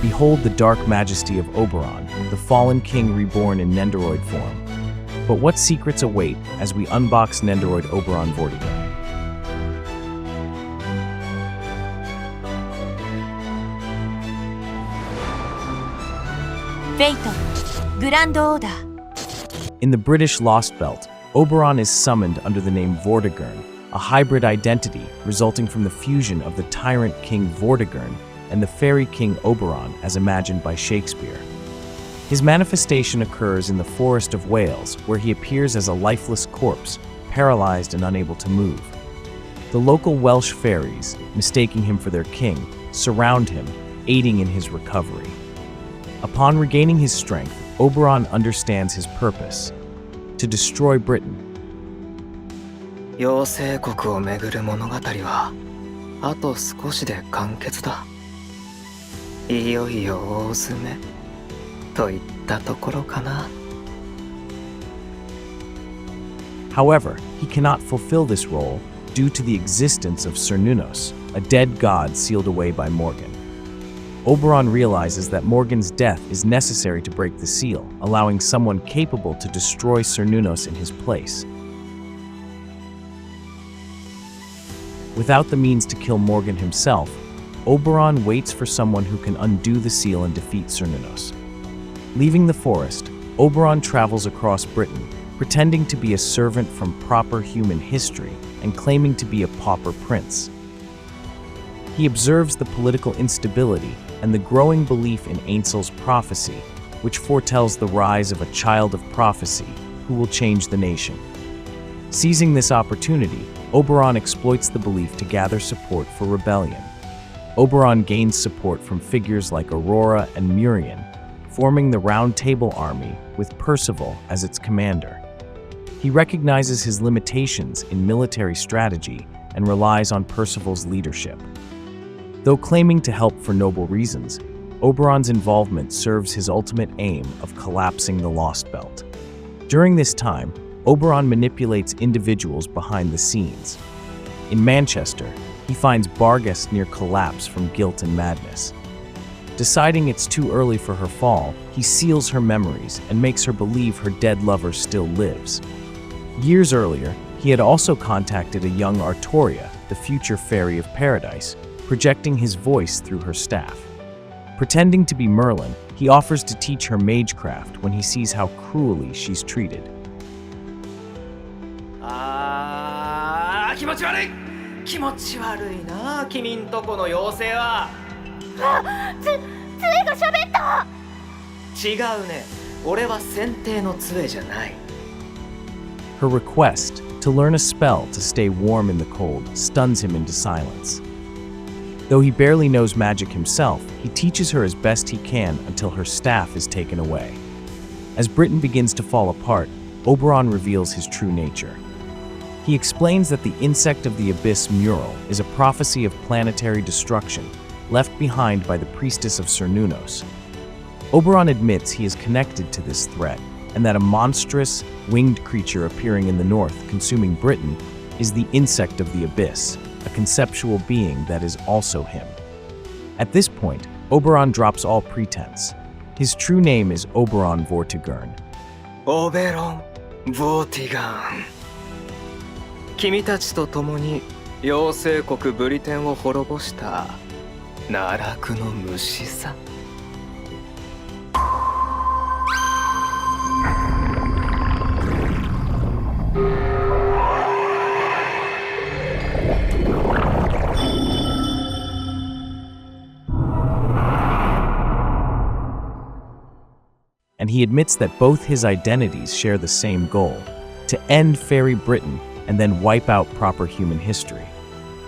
Behold the dark majesty of Oberon, the fallen king reborn in Nendoroid form. But what secrets await as we unbox Nendoroid Oberon Vortigern? Fate, Grand Order. In the British Lostbelt, Oberon is summoned under the name Vortigern, a hybrid identity resulting from the fusion of the tyrant king Vortigern and the fairy king Oberon as imagined by Shakespeare. His manifestation occurs in the Forest of Wales, where he appears as a lifeless corpse, paralyzed and unable to move. The local Welsh fairies, mistaking him for their king, surround him, aiding in his recovery. Upon regaining his strength, Oberon understands his purpose: to destroy Britain. 妖精国をめぐる物語はあと少しで完結だ。いよいよ大詰めといったところかな。However, he cannot fulfill this role due to the existence of Cernunnos, a dead god sealed away by Morgan. Oberon realizes that Morgan's death is necessary to break the seal, allowing someone capable to destroy Cernunnos in his place. Without the means to kill Morgan himself, Oberon waits for someone who can undo the seal and defeat Cernunnos. Leaving the forest, Oberon travels across Britain, pretending to be a servant from proper human history and claiming to be a pauper prince. He observes the political instability and the growing belief in Ainsl's prophecy, which foretells the rise of a child of prophecy who will change the nation. Seizing this opportunity, Oberon exploits the belief to gather support for rebellion. Oberon gains support from figures like Aurora and Murian, forming the Round Table Army with Percival as its commander. He recognizes his limitations in military strategy and relies on Percival's leadership. Though claiming to help for noble reasons, Oberon's involvement serves his ultimate aim of collapsing the Lostbelt. During this time, Oberon manipulates individuals behind the scenes. In Manchester, he finds Bargus near collapse from guilt and madness. Deciding it's too early for her fall, he seals her memories and makes her believe her dead lover still lives. Years earlier, he had also contacted a young Artoria, the future fairy of paradise, projecting his voice through her staff. Pretending to be Merlin, he offers to teach her magecraft when he sees how cruelly she's treated. 気持ち悪いな、君んとこの妖精は。杖が喋った。違うね、俺は選定の杖じゃない。 Her request to learn a spell to stay warm in the cold stuns him into silence. Though he barely knows magic himself, he teaches her as best he can until her staff is taken away. As Britain begins to fall apart, Oberon reveals his true nature. He explains that the Insect of the Abyss mural is a prophecy of planetary destruction, left behind by the priestess of Cernunnos. Oberon admits he is connected to this threat, and that a monstrous, winged creature appearing in the north, consuming Britain, is the Insect of the Abyss, a conceptual being that is also him. At this point, Oberon drops all pretense. His true name is Oberon Vortigern. Oberon Vortigern. 君たちと共に妖精国ブリテンを滅ぼした奈落の虫さ。And he admits that both his identities share the same goal: to end Fairy Britain and then wipe out proper human history.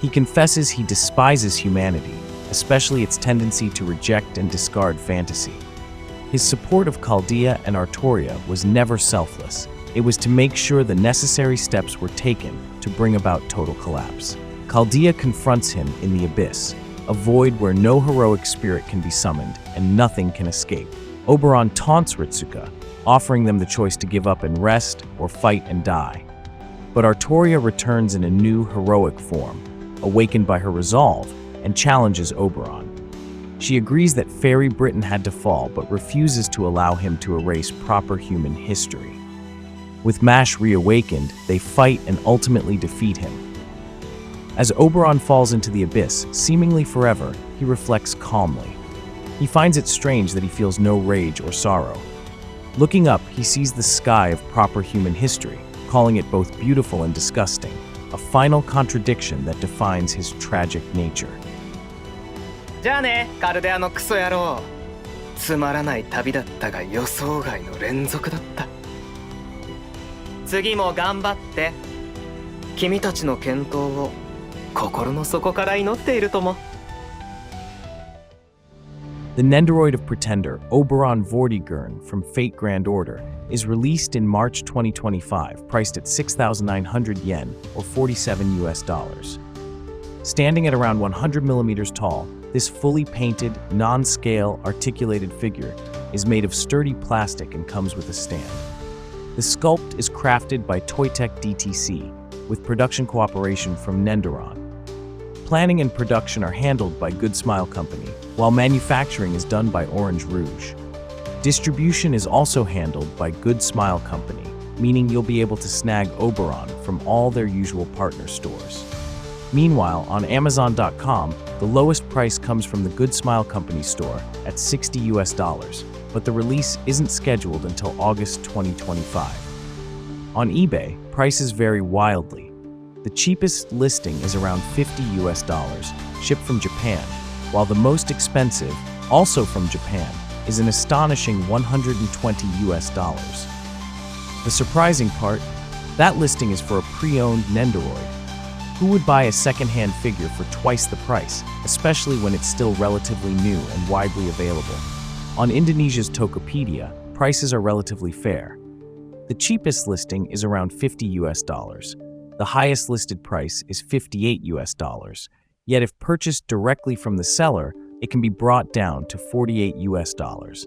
He confesses he despises humanity, especially its tendency to reject and discard fantasy. His support of Chaldea and Artoria was never selfless. It was to make sure the necessary steps were taken to bring about total collapse. Chaldea confronts him in the Abyss, a void where no heroic spirit can be summoned and nothing can escape. Oberon taunts Ritsuka, offering them the choice to give up and rest or fight and die. But Artoria returns in a new heroic form, awakened by her resolve, and challenges Oberon. She agrees that Fairy Britain had to fall, but refuses to allow him to erase proper human history. With Mash reawakened, they fight and ultimately defeat him. As Oberon falls into the abyss, seemingly forever, he reflects calmly. He finds it strange that he feels no rage or sorrow. Looking up, he sees the sky of proper human history, calling it both beautiful and disgusting, a final contradiction that defines his tragic nature. じゃあね、カルデアのクソ野郎。つまらない旅だったが予想外の連続だった。次も頑張って。君たちの健闘を心の底から祈っているとも。The Nendoroid of Pretender, Oberon Vortigern from Fate Grand Order, is released in March 2025, priced at 6,900 yen or $47. Standing at around 100 millimeters tall, this fully painted, non-scale, articulated figure is made of sturdy plastic and comes with a stand. The sculpt is crafted by Toytech DTC, with production cooperation from Nendoroid. Planning and production are handled by Good Smile Company, while manufacturing is done by Orange Rouge. Distribution is also handled by Good Smile Company, meaning you'll be able to snag Oberon from all their usual partner stores. Meanwhile, on Amazon.com, the lowest price comes from the Good Smile Company store at $60, but the release isn't scheduled until August 2025. On eBay, prices vary wildly. The cheapest listing is around $50, shipped from Japan, while the most expensive, also from Japan, is an astonishing $120. The surprising part, that listing is for a pre-owned Nendoroid. Who would buy a second-hand figure for twice the price, especially when it's still relatively new and widely available? On Indonesia's Tokopedia, prices are relatively fair. The cheapest listing is around $50. The highest listed price is $58. Yet if purchased directly from the seller, it can be brought down to $48.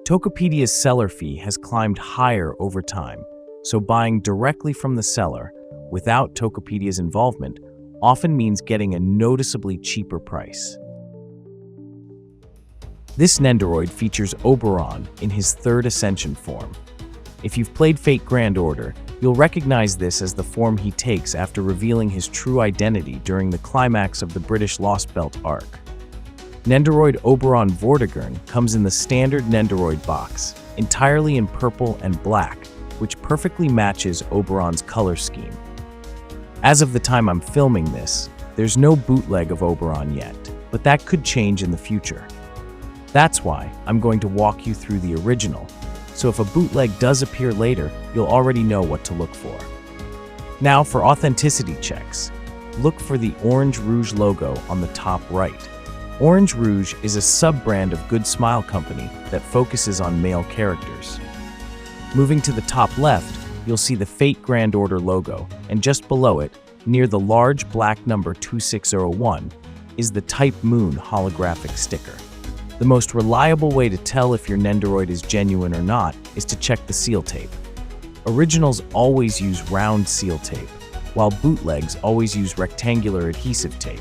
Tokopedia's seller fee has climbed higher over time, so buying directly from the seller, without Tokopedia's involvement, often means getting a noticeably cheaper price. This Nendoroid features Oberon in his third ascension form. If you've played Fate Grand Order, you'll recognize this as the form he takes after revealing his true identity during the climax of the British Lostbelt arc. Nendoroid Oberon Vortigern comes in the standard Nendoroid box, entirely in purple and black, which perfectly matches Oberon's color scheme. As of the time I'm filming this, there's no bootleg of Oberon yet, but that could change in the future. That's why I'm going to walk you through the original, so if a bootleg does appear later, you'll already know what to look for. Now for authenticity checks, look for the Orange Rouge logo on the top right. Orange Rouge is a sub-brand of Good Smile Company that focuses on male characters. Moving to the top left, you'll see the Fate Grand Order logo, and just below it, near the large black number 2601, is the Type Moon holographic sticker. The most reliable way to tell if your Nendoroid is genuine or not is to check the seal tape. Originals always use round seal tape, while bootlegs always use rectangular adhesive tape.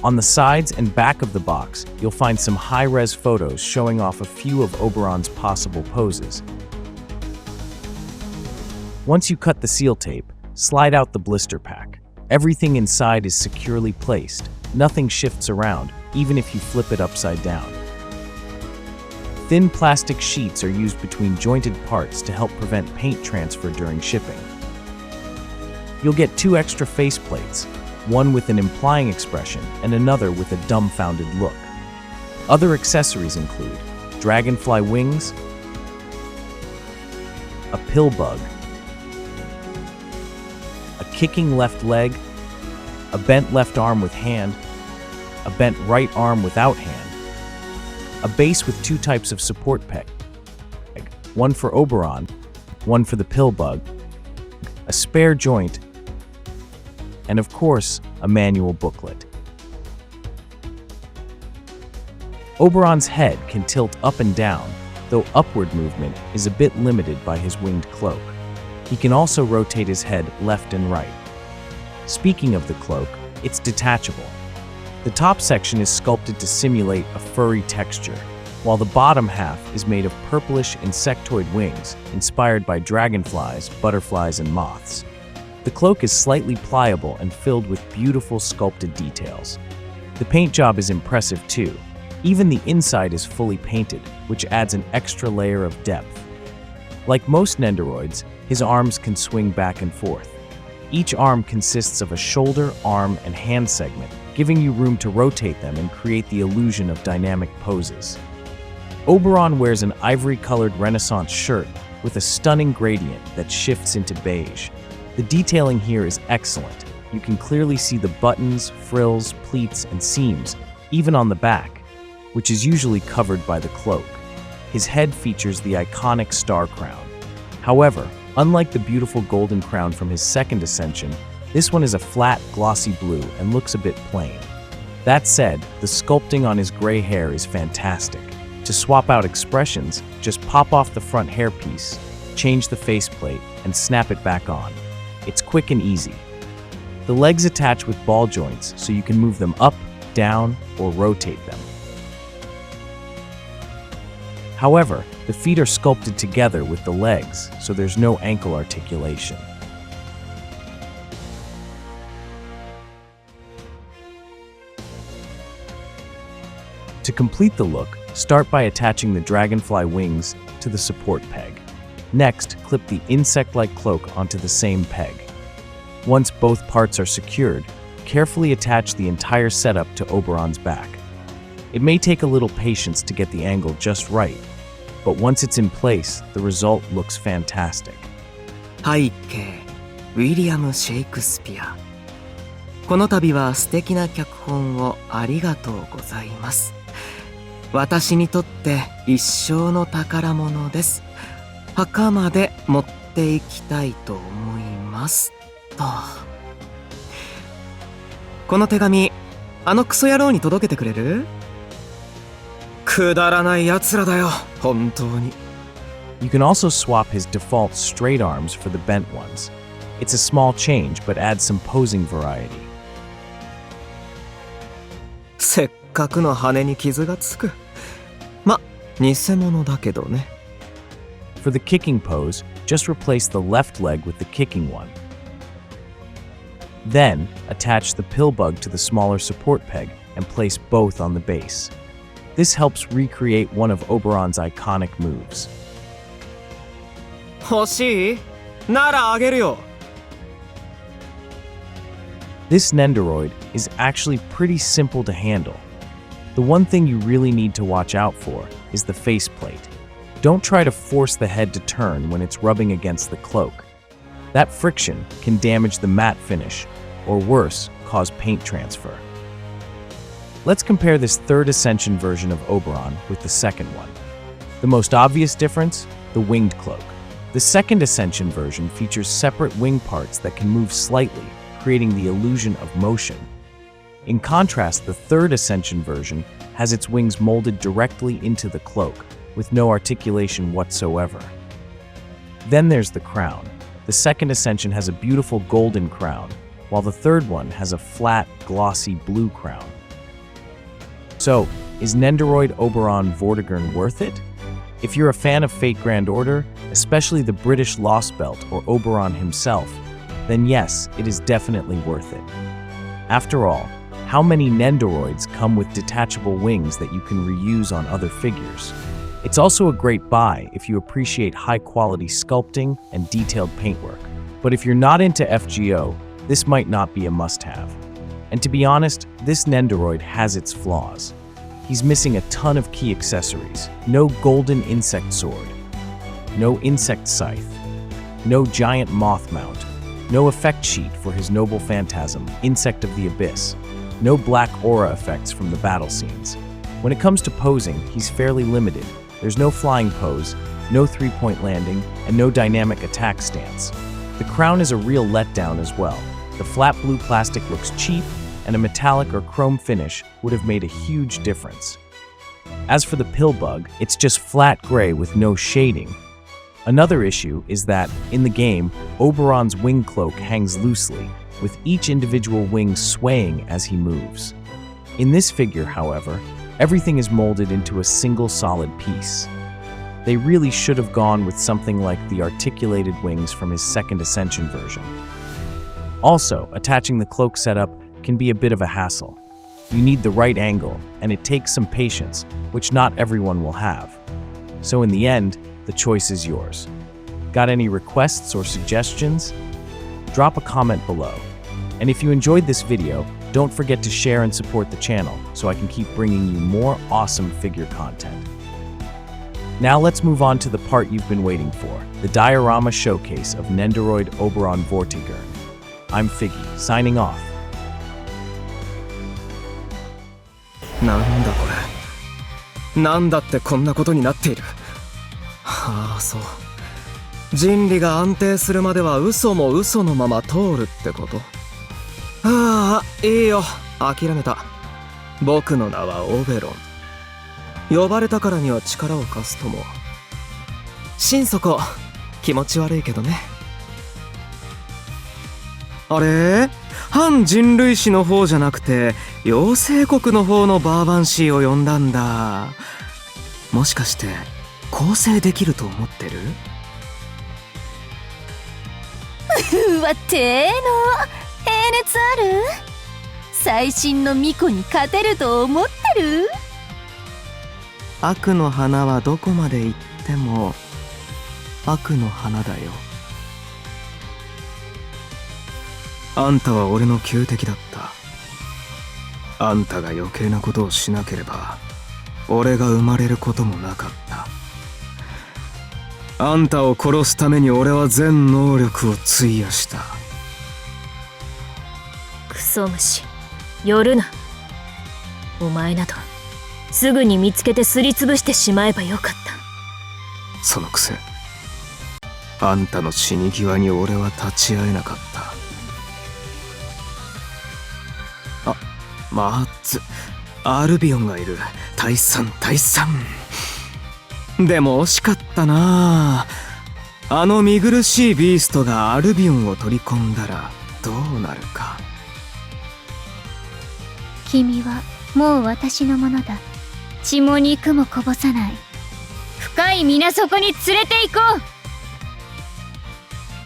On the sides and back of the box, you'll find some high-res photos showing off a few of Oberon's possible poses. Once you cut the seal tape, slide out the blister pack. Everything inside is securely placed. Nothing shifts around, even if you flip it upside down. Thin plastic sheets are used between jointed parts to help prevent paint transfer during shipping. You'll get 2 extra faceplates, one with an implying expression and another with a dumbfounded look. Other accessories include dragonfly wings, a pill bug, a kicking left leg, a bent left arm with hand, a bent right arm without hand, a base with 2 types of support peg, one for Oberon, one for the pill bug, a spare joint, and of course, a manual booklet. Oberon's head can tilt up and down, though upward movement is a bit limited by his winged cloak. He can also rotate his head left and right. Speaking of the cloak, it's detachable. The top section is sculpted to simulate a furry texture, while the bottom half is made of purplish insectoid wings inspired by dragonflies, butterflies, and moths. The cloak is slightly pliable and filled with beautiful sculpted details. The paint job is impressive too. Even the inside is fully painted, which adds an extra layer of depth. Like most Nendoroids, his arms can swing back and forth. Each arm consists of a shoulder, arm, and hand segment, giving you room to rotate them and create the illusion of dynamic poses. Oberon wears an ivory-colored Renaissance shirt with a stunning gradient that shifts into beige. The detailing here is excellent. You can clearly see the buttons, frills, pleats, and seams, even on the back, which is usually covered by the cloak. His head features the iconic star crown. However, unlike the beautiful golden crown from his second ascension, this one is a flat, glossy blue and looks a bit plain. That said, the sculpting on his gray hair is fantastic. To swap out expressions, just pop off the front hairpiece, change the faceplate, and snap it back on. It's quick and easy. The legs attach with ball joints so you can move them up, down, or rotate them. However, the feet are sculpted together with the legs, so there's no ankle articulation. To complete the look, start by attaching the dragonfly wings to the support peg. Next, clip the insect-like cloak onto the same peg. Once both parts are secured, carefully attach the entire setup to Oberon's back. It may take a little patience to get the angle just right, but once it's in place, the result looks fantastic. 背景ウィリアム・シェイクスピア。この度は素敵な脚本をありがとうございます。私にとって一生の宝物です。墓まで持っていきたいと思いますと。この手紙、あのクソ野郎に届けてくれる？くだらない奴らだよ、本当に。You can also swap his default straight arms for the bent ones. It's a small change, but adds some posing variety. せっかくの羽に傷がつく。ま、偽物だけどね。For the kicking pose, just replace the left leg with the kicking one. Then, attach the pill bug to the smaller support peg and place both on the base. This helps recreate one of Oberon's iconic moves. 欲しい？ならあげるよ。This Nendoroid is actually pretty simple to handle. The one thing you really need to watch out for is the faceplate. Don't try to force the head to turn when it's rubbing against the cloak. That friction can damage the matte finish, or worse, cause paint transfer. Let's compare this third Ascension version of Oberon with the second one. The most obvious difference? The winged cloak. The second Ascension version features separate wing parts that can move slightly, creating the illusion of motion. In contrast, the third Ascension version has its wings molded directly into the cloak, with no articulation whatsoever. Then there's the crown. The second Ascension has a beautiful golden crown, while the third one has a flat, glossy blue crown. So, is Nendoroid Oberon Vortigern worth it? If you're a fan of Fate Grand Order, especially the British Lostbelt or Oberon himself, then yes, it is definitely worth it. After all, how many Nendoroids come with detachable wings that you can reuse on other figures? It's also a great buy if you appreciate high-quality sculpting and detailed paintwork. But if you're not into FGO, this might not be a must-have. And to be honest, this Nendoroid has its flaws. He's missing a ton of key accessories. No golden insect sword, no insect scythe, no giant moth mount, no effect sheet for his noble phantasm, Insect of the Abyss, no black aura effects from the battle scenes. When it comes to posing, he's fairly limited. There's no flying pose, no three-point landing, and no dynamic attack stance. The crown is a real letdown as well. The flat blue plastic looks cheap, and a metallic or chrome finish would have made a huge difference. As for the pill bug, it's just flat gray with no shading. Another issue is that, in the game, Oberon's wing cloak hangs loosely, with each individual wing swaying as he moves. In this figure, however, everything is molded into a single solid piece. They really should have gone with something like the articulated wings from his second Ascension version. Also, attaching the cloak setup can be a bit of a hassle. You need the right angle, and it takes some patience, which not everyone will have. So in the end, the choice is yours. Got any requests or suggestions? Drop a comment below. And if you enjoyed this video, don't forget to share and support the channel so I can keep bringing you more awesome figure content. Now let's move on to the part you've been waiting for, the Diorama showcase of Nendoroid Oberon Vortigern. I'm Figgy, signing off. なんだこれ。なんだってこんなことになっている。はあ、そう。人理が安定するまでは嘘も嘘のまま通るってこと。ああ、いいよ。諦めた。僕の名はオベロン。呼ばれたからには力を貸すとも。心底気持ち悪いけどね。あれ？反人類史の方じゃなくて妖精国の方のバーバンシーを呼んだんだ。もしかして構成できると思ってる？うわ、てーの平熱ある？最新の巫女に勝てると思ってる？悪の花はどこまで行っても悪の花だよ。あんたは俺の仇敵だった。あんたが余計なことをしなければ俺が生まれることもなかった。あんたを殺すために俺は全能力を費やした。クソ虫、寄るな。お前などすぐに見つけてすりつぶしてしまえばよかった。そのくせあんたの死に際に俺は立ち会えなかった。まずアルビオンがいる。退散。でも惜しかったな。あの見苦しいビーストがアルビオンを取り込んだらどうなるか。君はもう私のものだ。血も肉もこぼさない。深い水底に連れて行こう。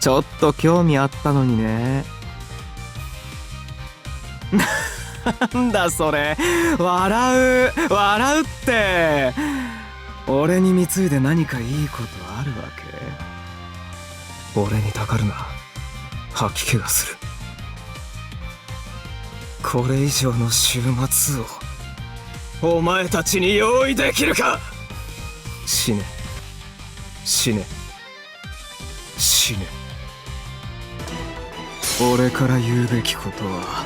ちょっと興味あったのにね。なんだそれ。笑うって。俺に貢いで何かいいことあるわけ？俺にたかるな。吐き気がする。これ以上の終末をお前たちに用意できるか？死ね。俺から言うべきことは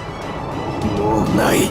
もうない。